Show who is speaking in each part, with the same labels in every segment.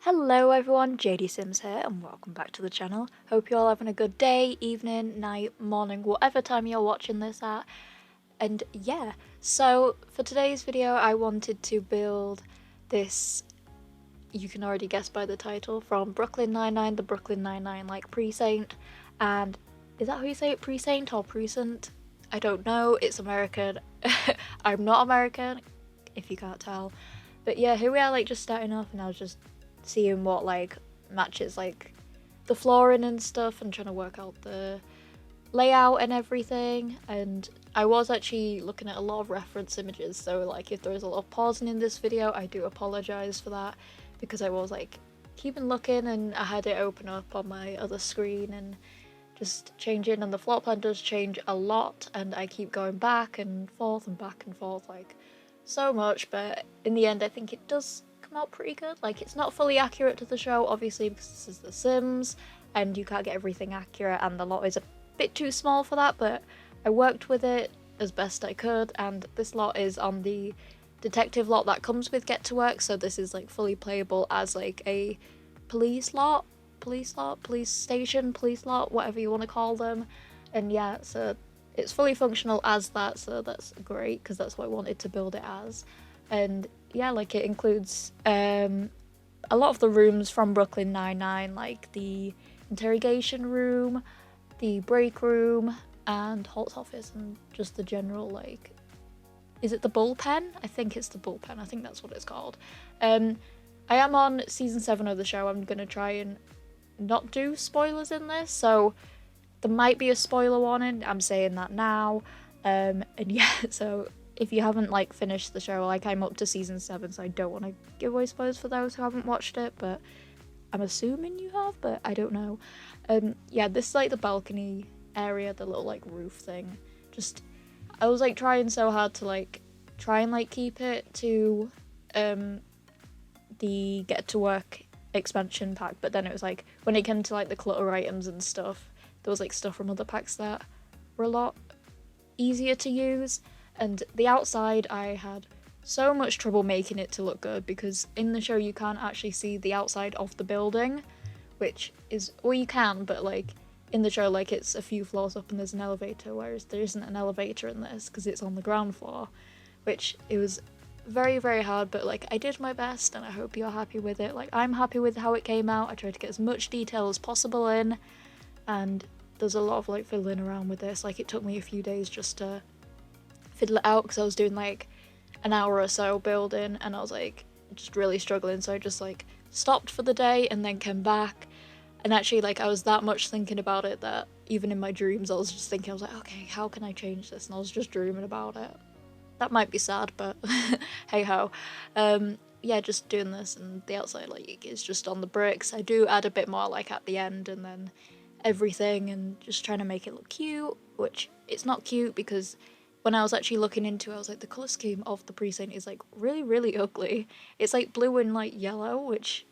Speaker 1: Hello everyone, JadeyySims here and welcome back to the channel. Hope you're all having a good day, evening, night, morning, whatever time you're watching this at. And yeah, so for today's video I wanted to build this, you can already guess by the title, from Brooklyn Nine-Nine, the Brooklyn Nine-Nine like Precinct. And is that how you say it, Precinct or Precinct? I don't know, it's American. I'm not American, if you can't tell. But yeah, here we are like just starting off and I was just seeing what like matches like the flooring and stuff and trying to work out the layout and everything. And I was actually looking at a lot of reference images, so like if there is a lot of pausing in this video I do apologize for that, because I was like keeping looking and I had it open up on my other screen and just changing, and the floor plan does change a lot and I keep going back and forth like so much, but in the end I think it does come out pretty good. Like, it's not fully accurate to the show obviously because this is The Sims and you can't get everything accurate and the lot is a bit too small for that, but I worked with it as best I could. And this lot is on the detective lot that comes with Get to Work, so this is like fully playable as like a police lot, police station, police lot, whatever you want to call them. And yeah, so it's fully functional as that, so that's great because that's what I wanted to build it as. And yeah, like it includes a lot of the rooms from Brooklyn Nine-Nine, like the interrogation room, the break room, and Holt's office, and just the general, like, is it the bullpen? I think it's the bullpen, I think that's what it's called. I am on season 7 of the show. I'm gonna try and not do spoilers in this, so there might be a spoiler warning, I'm saying that now. And yeah, so if you haven't like finished the show, like I'm up to season 7, so I don't want to give away spoilers for those who haven't watched it, but I'm assuming you have, but I don't know. Yeah, this is like the balcony area, the little like roof thing. Just, I was like trying so hard to like try and like keep it to the Get to Work expansion pack, but then it was like when it came to like the clutter items and stuff, there was like stuff from other packs that were a lot easier to use. And the outside, I had so much trouble making it to look good because in the show you can't actually see the outside of the building, which is, well, you can, but like in the show like it's a few floors up and there's an elevator, whereas there isn't an elevator in this because it's on the ground floor, which it was very, very hard, but like I did my best and I hope you're happy with it. Like, I'm happy with how it came out. I tried to get as much detail as possible in, and there's a lot of like fiddling around with this. Like, it took me a few days just to fiddle it out because I was doing like an hour or so building and I was like just really struggling, so I just like stopped for the day and then came back. And actually, like, I was that much thinking about it that even in my dreams I was just thinking, I was like, okay, how can I change this? And I was just dreaming about it. That might be sad, but hey ho. Yeah, just doing this, and the outside like is just on the bricks. I do add a bit more like at the end and then everything, and just trying to make it look cute, which it's not cute because when I was actually looking into it, I was like, the colour scheme of the precinct is like really, really ugly. It's like blue and like yellow, which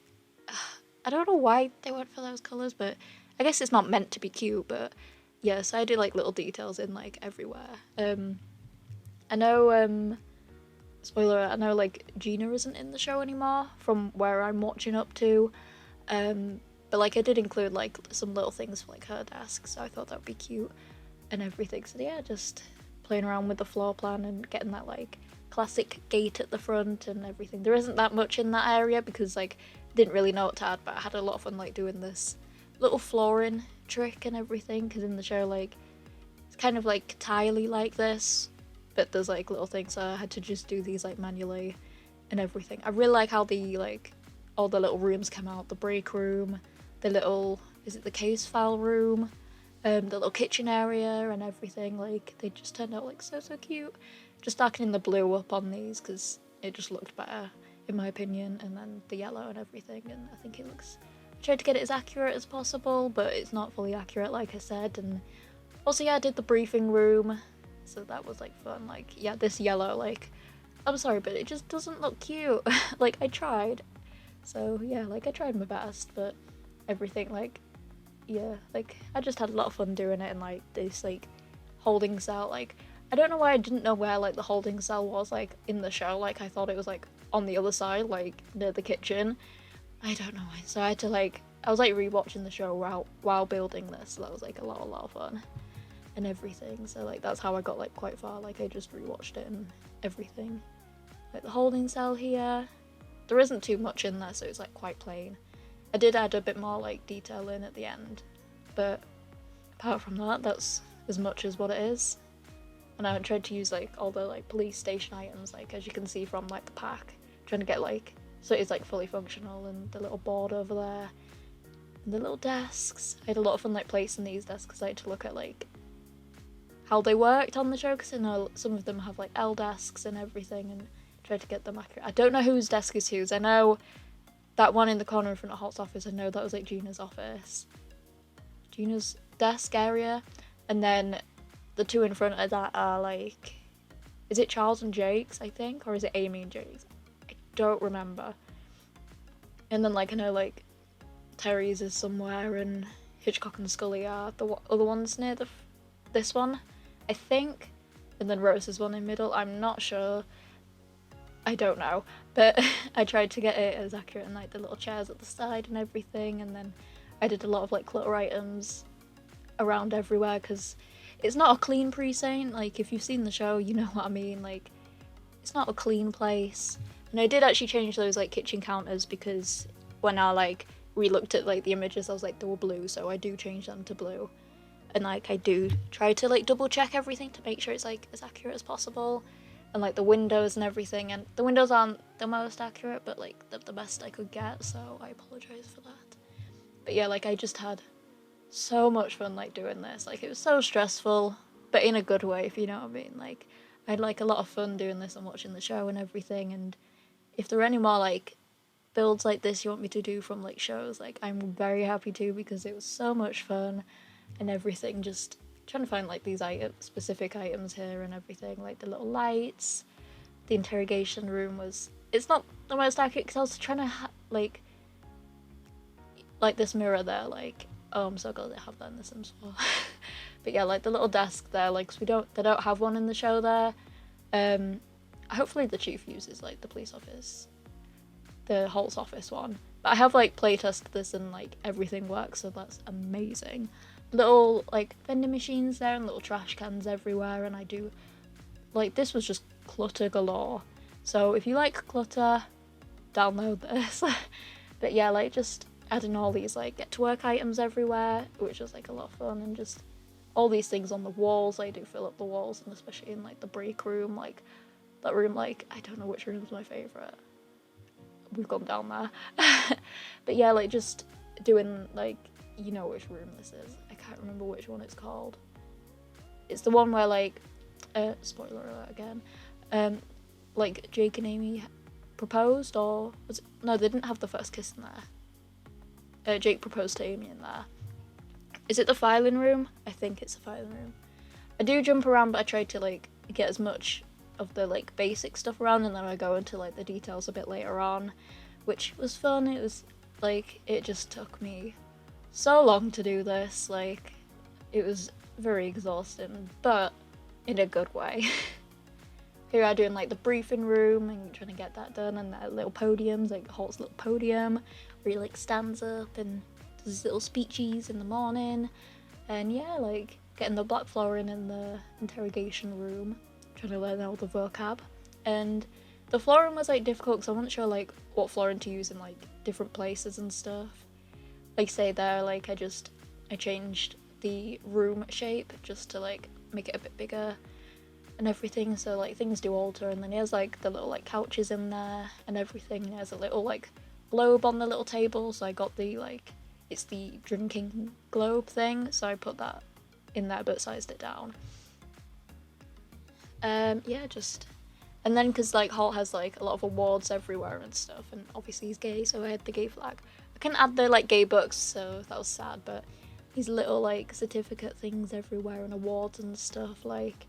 Speaker 1: I don't know why they went for those colours, but I guess it's not meant to be cute. But yeah, so I do like little details in like everywhere. I know, spoiler, I know like Gina isn't in the show anymore from where I'm watching up to, but like I did include like some little things for like her desk, so I thought that would be cute and everything. So yeah, just playing around with the floor plan and getting that like classic gate at the front and everything. There isn't that much in that area because like I didn't really know what to add, but I had a lot of fun like doing this little flooring trick and everything, because in the show like it's kind of like tiley like this, but there's like little things, so I had to just do these like manually and everything. I really like how the like all the little rooms come out, the break room, the little, is it the case file room, the little kitchen area and everything. Like, they just turned out like so cute. Just darkening the blue up on these because it just looked better in my opinion, and then the yellow and everything, and I think it looks, I tried to get it as accurate as possible, but it's not fully accurate like I said. And also, yeah, I did the briefing room, so that was like fun. Like, yeah, this yellow, like, I'm sorry, but it just doesn't look cute. Like, I tried. So yeah, like I tried my best, but everything, like, yeah, like I just had a lot of fun doing it. And like this like holding cell, like I don't know why I didn't know where like the holding cell was like in the show. Like, I thought it was like on the other side, like near the kitchen, I don't know. So I had to like, I was like rewatching the show while building this. So that was like a lot of fun and everything. So like that's how I got like quite far. Like I just rewatched it and everything. Like the holding cell here, there isn't too much in there, so it's like quite plain. I did add a bit more like detail in at the end, but apart from that, that's as much as what it is. And I tried to use like all the like police station items, like as you can see from like the pack, trying to get like, so it's like fully functional, and the little board over there and the little desks. I had a lot of fun like placing these desks because I had to look at like how they worked on the show, because I know some of them have like L desks and everything, and tried to get them accurate. I don't know whose desk is whose. I know that one in the corner in front of Holt's office, I know that was like Gina's office, Gina's desk area, and then the two in front of that are like, is it Charles and Jake's, I think, or is it Amy and Jake's? I don't remember. And then like I know like Terry's is somewhere, and Hitchcock and Scully are the other ones near this one, I think, and then Rose's one in middle. I'm not sure. I don't know, but I tried to get it as accurate, and like the little chairs at the side and everything, and then I did a lot of like clutter items around everywhere, because it's not a clean precinct. Like if you've seen the show, you know what I mean. Like it's not a clean place. And I did actually change those like kitchen counters, because when I like re-looked at like the images, I was like they were blue, so I do change them to blue. And like I do try to like double check everything to make sure it's like as accurate as possible. And like the windows and everything, and the windows aren't the most accurate, but like the best I could get, so I apologize for that. But yeah, like I just had so much fun like doing this. Like it was so stressful, but in a good way, if you know what I mean. Like I had like a lot of fun doing this and watching the show and everything. And if there are any more like builds like this you want me to do from like shows, like I'm very happy to, because it was so much fun and everything. Just trying to find like these specific items here and everything, like the little lights. The interrogation room was, it's not the most accurate because I was trying to like this mirror there, like, oh, I'm so glad they have that in The Sims 4. But yeah, like the little desk there, like, cause they don't have one in the show there. Hopefully the chief uses like the police office, the Holt's office one. But I have like playtested this and like everything works, so that's amazing. Little like vending machines there and little trash cans everywhere, and I do like, this was just clutter galore. So if you like clutter, download this. But yeah, like just adding all these like get to work items everywhere, which was like a lot of fun, and just all these things on the walls. I do fill up the walls, and especially in like the break room, like that room, like I don't know which room is my favorite. We've gone down there. But yeah, like just doing like, you know which room this is. I can't remember which one it's called. It's the one where like spoiler alert again, like Jake and Amy proposed, or was it, no, they didn't have the first kiss in there. Jake proposed to Amy in there. Is it the filing room? I think it's the filing room. I do jump around, but I try to like get as much of the like basic stuff around, and then I go into like the details a bit later on, which was fun. It was like, it just took me so long to do this. Like it was very exhausting, but in a good way. Here I'm doing like the briefing room and trying to get that done, and the little podiums, like Holt's little podium where he like stands up and does his little speeches in the morning. And yeah, like getting the black flooring in the interrogation room, trying to learn all the vocab. And the flooring was like difficult because I wasn't sure like what flooring to use in like different places and stuff. Like say there, like I changed the room shape just to like make it a bit bigger and everything, so like things do alter. And then there's like the little like couches in there and everything. There's a little like globe on the little table, so I got the like, it's the drinking globe thing, so I put that in there but sized it down. Yeah, just, and then because like Holt has like a lot of awards everywhere and stuff, and obviously he's gay, so I had the gay flag. I couldn't add the like gay books, so that was sad, but these little like certificate things everywhere and awards and stuff, like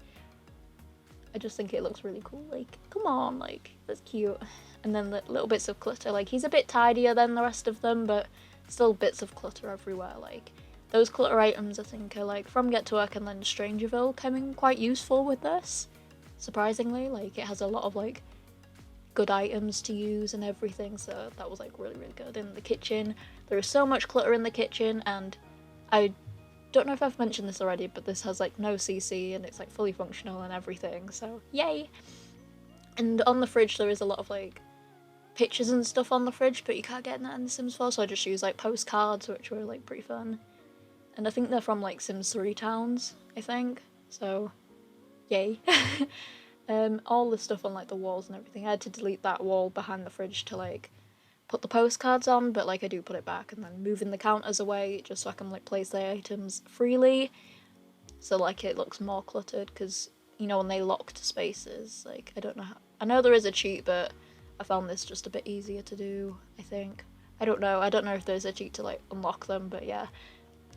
Speaker 1: I just think it looks really cool. Like, come on, like that's cute. And then the little bits of clutter, like he's a bit tidier than the rest of them, but still bits of clutter everywhere. Like those clutter items I think are like from Get to Work and then Strangerville coming quite useful with this, surprisingly. Like it has a lot of like good items to use and everything, so that was like really good. In the kitchen, there is so much clutter in the kitchen, and I don't know if I've mentioned this already, but this has like no CC and it's like fully functional and everything, so yay. And on the fridge there is a lot of like pictures and stuff on the fridge, but you can't get that in The Sims 4, so I just use like postcards, which were like pretty fun. And I think they're from like Sims 3 towns, I think, so yay. All the stuff on like the walls and everything, I had to delete that wall behind the fridge to like put the postcards on, but like I do put it back, and then moving the counters away just so I can like place the items freely, so like it looks more cluttered, because you know when they locked spaces, like I don't know how, I know there is a cheat, but I found this just a bit easier to do, I think. I don't know if there's a cheat to like unlock them, but yeah,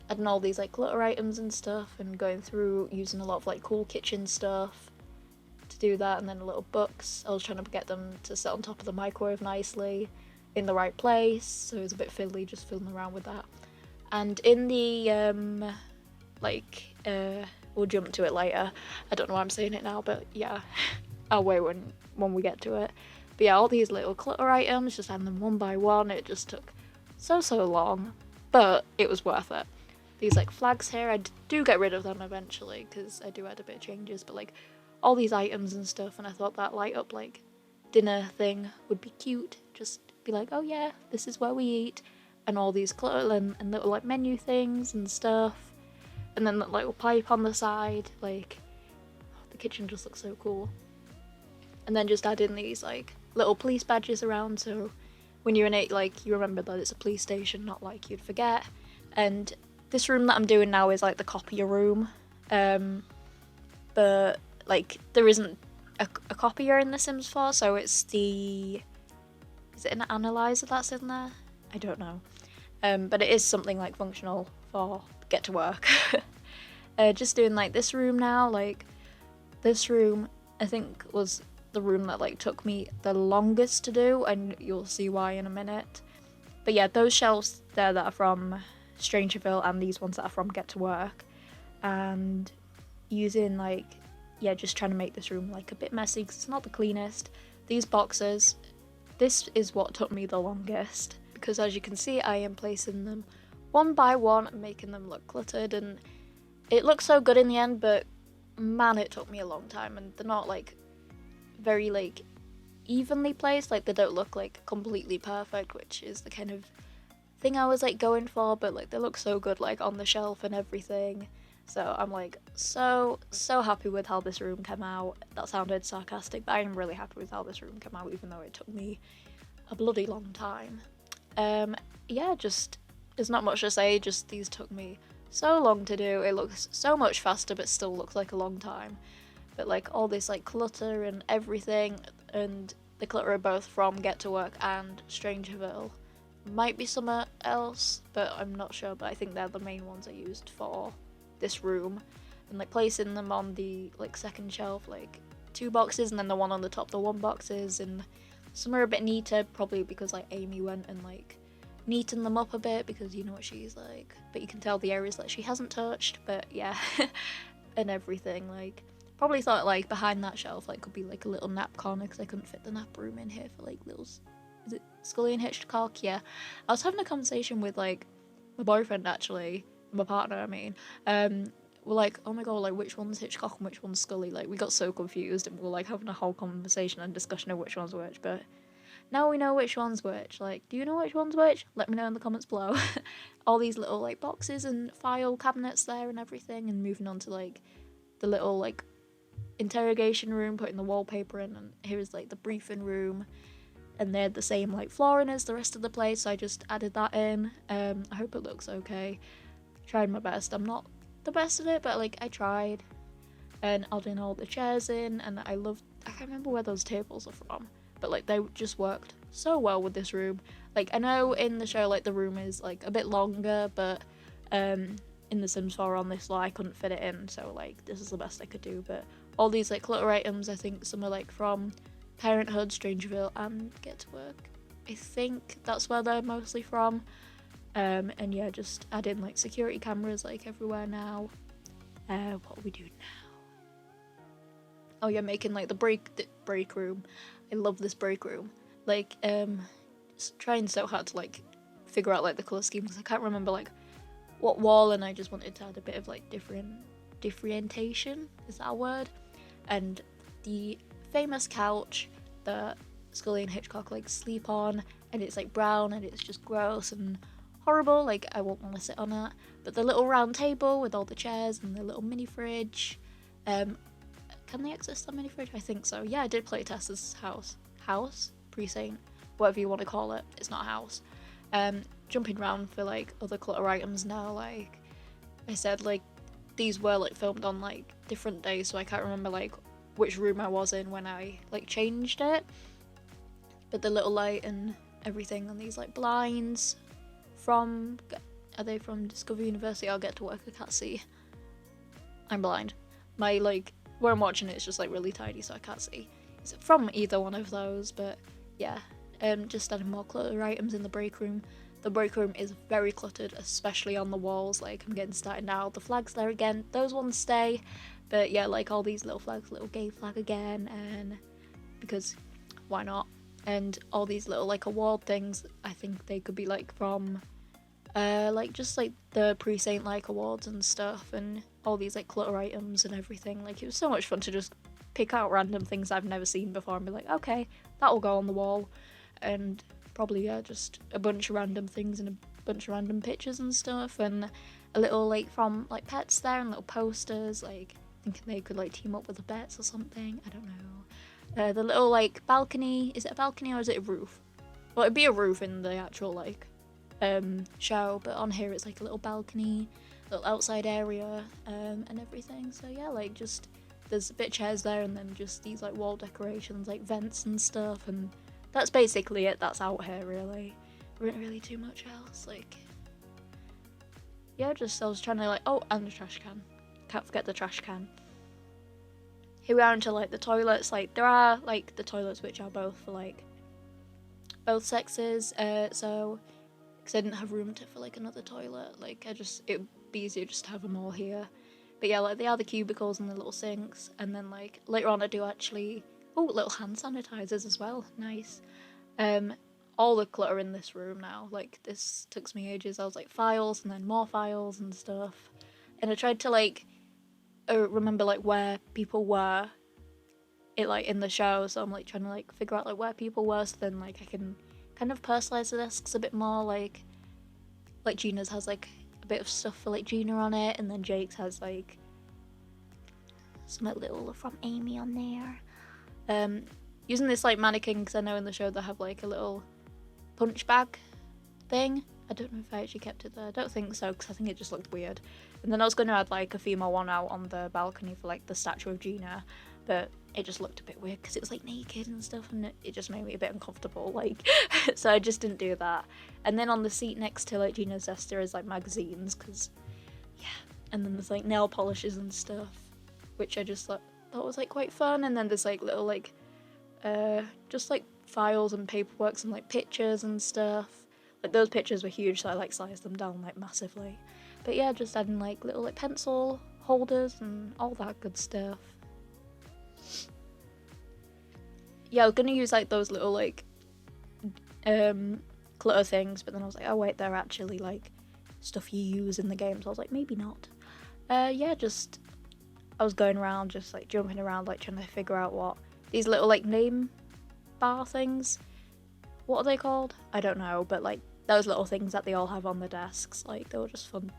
Speaker 1: adding all these like clutter items and stuff, and going through using a lot of like cool kitchen stuff to do that, and then little books. I was trying to get them to sit on top of the microwave nicely in the right place, so it was a bit fiddly just fiddling around with that. And in the we'll jump to it later, I don't know why I'm saying it now, but yeah, I'll wait when we get to it. But yeah, all these little clutter items, just adding them one by one, it just took so long, but it was worth it. These like flags here, I do get rid of them eventually because I do add a bit of changes, but like all these items and stuff, and I thought that light up like dinner thing would be cute, just be like, oh yeah, this is where we eat, and all these clutter and little like menu things and stuff, and then that little pipe on the side, like the kitchen just looks so cool. And then just add in these like little police badges around, so when you're in it, like you remember that it's a police station, not like you'd forget. And this room that I'm doing now is like the copier room, but like there isn't a copier in The Sims 4, so it's is it an analyzer that's in there? I don't know, but it is something like functional for get to work. Just doing like this room now, like this room I think was the room that like took me the longest to do, and you'll see why in a minute. But yeah, those shelves there that are from Strangerville, and these ones that are from Get to Work, and using like, yeah, just trying to make this room like a bit messy because it's not the cleanest. These boxes, this is what took me the longest, because as you can see I am placing them one by one and making them look cluttered, and it looks so good in the end, but man, it took me a long time, and they're not like very like evenly placed, like they don't look like completely perfect, which is the kind of thing I was like going for, but like they look so good like on the shelf and everything, so I'm like so happy with how this room came out. That sounded sarcastic, but I am really happy with how this room came out, even though it took me a bloody long time. Yeah, just there's not much to say, just these took me so long to do. It looks so much faster but still looks like a long time. But like all this like clutter and everything, and the clutter are both from Get to Work and Strangerville. Might be somewhere else, but I'm not sure, but I think they're the main ones I used for this room. And like placing them on the like second shelf, like 2 boxes, and then the one on the top, the 1 boxes, and some are a bit neater, probably because like Amy went and like neaten them up a bit, because you know what she's like, but you can tell the areas that she hasn't touched, but yeah. And everything, like probably thought like behind that shelf like could be like a little nap corner, because I couldn't fit the nap room in here for like little, is it Scully and Hitchcock? Yeah, I was having a conversation with like my boyfriend, actually, my partner I mean, we're like, oh my god, like which one's Hitchcock and which one's Scully, like we got so confused, and we're like having a whole conversation and discussion of which one's which, but now we know which one's which. Like, do you know which one's which? Let me know in the comments below. All these little like boxes and file cabinets there and everything, and moving on to like the little like interrogation room, putting the wallpaper in, and here is like the briefing room, and they're the same like flooring as the rest of the place, so I just added that in. I hope it looks okay. Tried my best. I'm not the best at it, but like I tried. And adding all the chairs in, and I can't remember where those tables are from, but like they just worked so well with this room. Like I know in the show like the room is like a bit longer, but in The Sims 4 on this floor I couldn't fit it in, so like this is the best I could do. But all these like clutter items, I think some are like from Parenthood, Strangerville, and Get to Work. I think that's where they're mostly from. And yeah, just add in like security cameras like everywhere now. What are we doing now? oh yeah, making like the break room. I love this break room. Like just trying so hard to like figure out like the color scheme because I can't remember like what wall, and I just wanted to add a bit of like differentiation. Is that a word? And the famous couch that Scully and Hitchcock like sleep on, and it's like brown and it's just gross and horrible. Like I won't want to sit on it. But the little round table with all the chairs and the little mini fridge. Can they exist on mini fridge? I think so. Yeah, I did play test this house precinct, whatever you want to call it. It's not a house. Jumping around for like other clutter items now. Like I said, like these were like filmed on like different days, so I can't remember like which room I was in when I like changed it. But the little light and everything on these like blinds are they from Discovery University? I'll get to work, I can't see. I'm blind. My like where I'm watching it's just like really tiny, so I can't see. Is it from either one of those? But yeah, just adding more clutter items in the break room. The break room is very cluttered, especially on the walls. Like I'm getting started now. The flags there again, those ones stay, but yeah, like all these little flags, little gay flag again, and because why not? And all these little like award things, I think they could be like from like just like the Precinct like awards and stuff, and all these like clutter items and everything. Like it was so much fun to just pick out random things I've never seen before and be like, okay, that will go on the wall. And probably yeah, just a bunch of random things and a bunch of random pictures and stuff, and a little like from like pets there and little posters, like thinking they could like team up with the pets or something, I don't know. The little like balcony, is it a balcony or is it a roof? Well, it'd be a roof in the actual like show, but on here it's like a little balcony, little outside area, and everything. So yeah, like just there's a bit of chairs there, and then just these like wall decorations, like vents and stuff, and that's basically it. That's out here really. There isn't really too much else. Like yeah, just I was trying to like, oh, and the trash can. Can't forget the trash can. Here we are into like the toilets. Like there are like the toilets which are both for like both sexes. So because I didn't have room for like another toilet, like it would be easier just to have them all here. But yeah, like they are the cubicles and the little sinks, and then like later on I do actually little hand sanitizers as well. Nice. All the clutter in this room now. Like this took me ages. I was like files and then more files and stuff, and I tried to like remember like where people were it like in the show. So I'm like trying to like figure out like where people were, so then like I can kind of personalize the desks a bit more. Like Gina's has like a bit of stuff for like Gina on it, and then Jake's has like some like little from Amy on there. Using this like mannequin because I know in the show they have like a little punch bag thing. I don't know if I actually kept it there. I don't think so because I think it just looked weird. And then I was going to add like a female one out on the balcony for like the statue of Gina, but it just looked a bit weird because it was like naked and stuff, and it just made me a bit uncomfortable, like so I just didn't do that. And then on the seat next to like Gina's desk there is like magazines, because yeah, and then there's like nail polishes and stuff, which I just thought was like quite fun. And then there's like little like just like files and paperworks and like pictures and stuff. Like those pictures were huge, so I like sized them down like massively. But yeah, just adding like little like pencil holders and all that good stuff. Yeah, I was gonna use like those little like clutter things, but then I was like, oh wait, they're actually like stuff you use in the game, so I was like, maybe not. Yeah, just I was going around just like jumping around like trying to figure out what these little like name bar things, what are they called? I don't know, but like those little things that they all have on the desks, like they were just fun.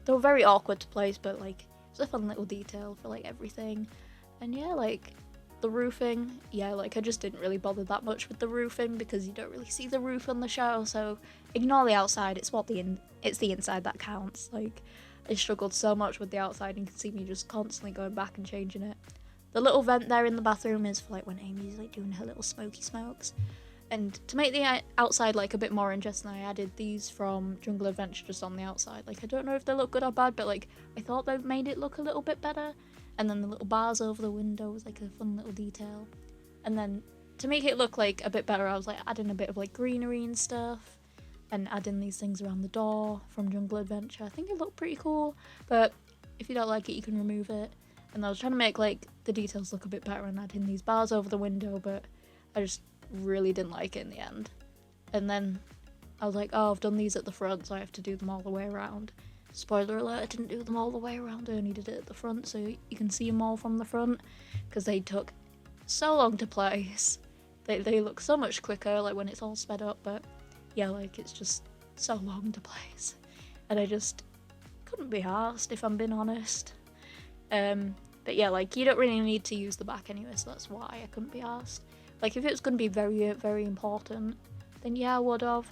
Speaker 1: They were very awkward to place, but like it's a fun little detail for like everything. And yeah, like the roofing, yeah, like I just didn't really bother that much with the roofing because you don't really see the roof on the show, so ignore the outside. It's the inside that counts. Like I struggled so much with the outside, and you can see me just constantly going back and changing it. The little vent there in the bathroom is for like when Amy's like doing her little smoky smokes. And to make the outside like a bit more interesting, I added these from Jungle Adventure just on the outside. Like I don't know if they look good or bad, but like I thought they've made it look a little bit better. And then the little bars over the window was like a fun little detail. And then to make it look like a bit better, I was like adding a bit of like greenery and stuff, and adding these things around the door from Jungle Adventure. I think it looked pretty cool, but if you don't like it, you can remove it. and I was trying to make like the details look a bit better and add in these bars over the window, but I just really didn't like it in the end. And then I was like, oh, I've done these at the front, so I have to do them all the way around. Spoiler alert, I didn't do them all the way around, I only did it at the front, so you can see them all from the front, because they took so long to place. They look so much quicker, like when it's all sped up, but yeah, like it's just so long to place. And I just couldn't be arsed, if I'm being honest. But yeah, like you don't really need to use the back anyway, so that's why I couldn't be arsed. Like if it was going to be very, very important, then yeah, I would have.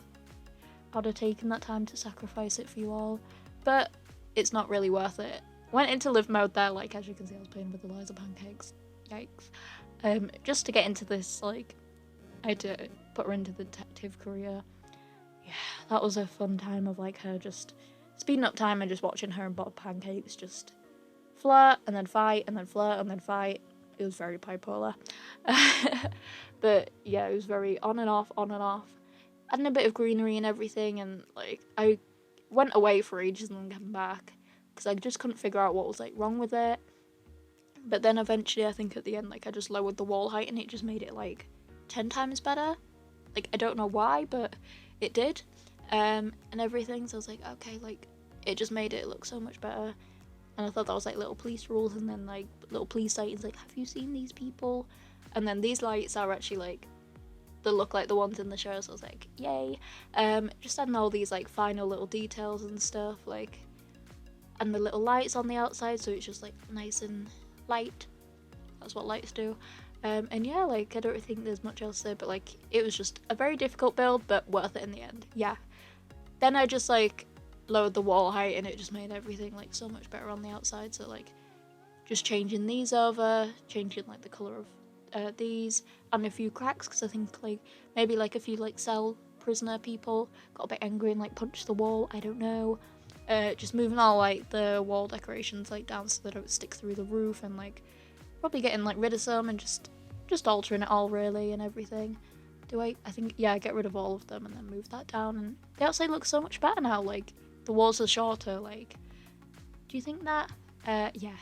Speaker 1: I'd have taken that time to sacrifice it for you all. But it's not really worth it. Went into live mode there, like as you can see I was playing with Eliza pancakes. Yikes. Just to get into this, like, I had to put her into the detective career. Yeah, that was a fun time of like her just speeding up time and just watching her and Bob Pancakes just flirt and then fight and then flirt and then fight. It was very bipolar. But yeah, it was very on and off, on and off. Adding a bit of greenery and everything, and like I went away for ages and then came back because I just couldn't figure out what was like wrong with it. But then eventually I think at the end like I just lowered the wall height and it just made it like 10 times better. Like I don't know why, but it did. And everything, so I was like, okay, like it just made it look so much better. And I thought that was like little police rules, and then like little police sightings, like, have you seen these people? And then these lights are actually like they look like the ones in the show, so I was like, yay. Just adding all these like final little details and stuff, like, and the little lights on the outside, so it's just like nice and light. That's what lights do. And yeah, like I don't think there's much else there, but like it was just a very difficult build, but worth it in the end. Yeah. Then I just like lowered the wall height and it just made everything like so much better on the outside. So like just changing these over, changing like the colour of these, and a few cracks, because I think like maybe like a few like cell prisoner people got a bit angry and like punched the wall, I don't know. Just moving all like the wall decorations like down so they don't stick through the roof, and like probably getting like rid of some and just altering it all really and everything. I think, yeah, get rid of all of them and then move that down, and the outside looks so much better now. Like the walls are shorter. Like, do you think that? Yeah.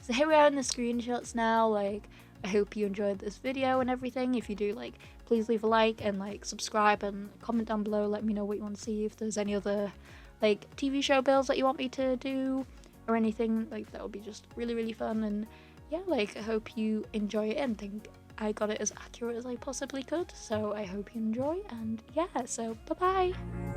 Speaker 1: So here we are in the screenshots now. Like, I hope you enjoyed this video and everything. If you do, like, please leave a like and like subscribe and comment down below. Let me know what you want to see. If there's any other like TV show builds that you want me to do or anything, like that would be just really, really fun. And yeah, like I hope you enjoy it and think I got it as accurate as I possibly could. So I hope you enjoy, and yeah, so bye bye.